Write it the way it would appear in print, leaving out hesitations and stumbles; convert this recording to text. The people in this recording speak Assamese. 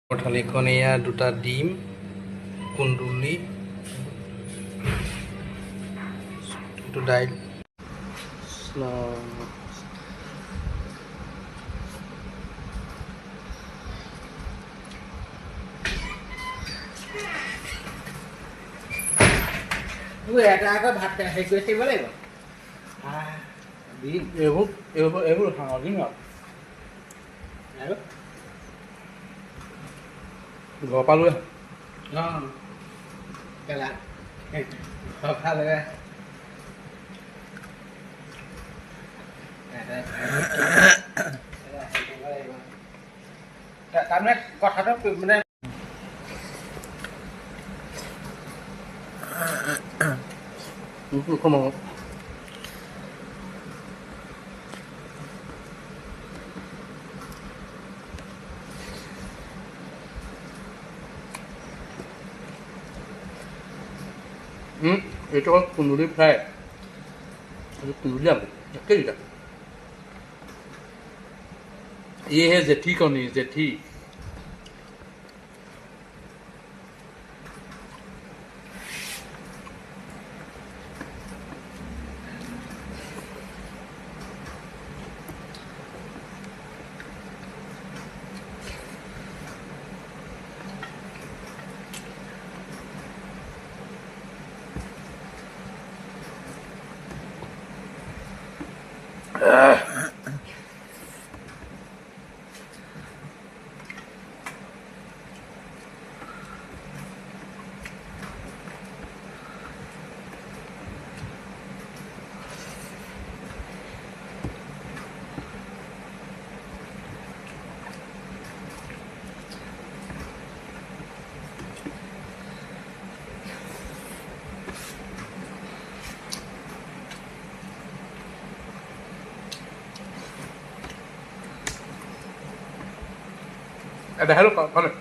থালিখন এয়া দুটা ডিম, কুন্দুলি, এইটো দাইল, এটা আকৌ ভাত হেৰি কৰি থাকিব লাগিব দিম এইবোৰ সাংঘাতিক আৰু ঘৰৰ পৰা লৈ অঁ কেলা ভাল লাগে তাৰমানে কথাটো মানে কমাব এইটো হ'ল কুন্দুলি ফ্ৰাই, এইটো কুন্দুলি আলু একেইটা। ये है जेठी कौनी जेठी ada halo Pak Pane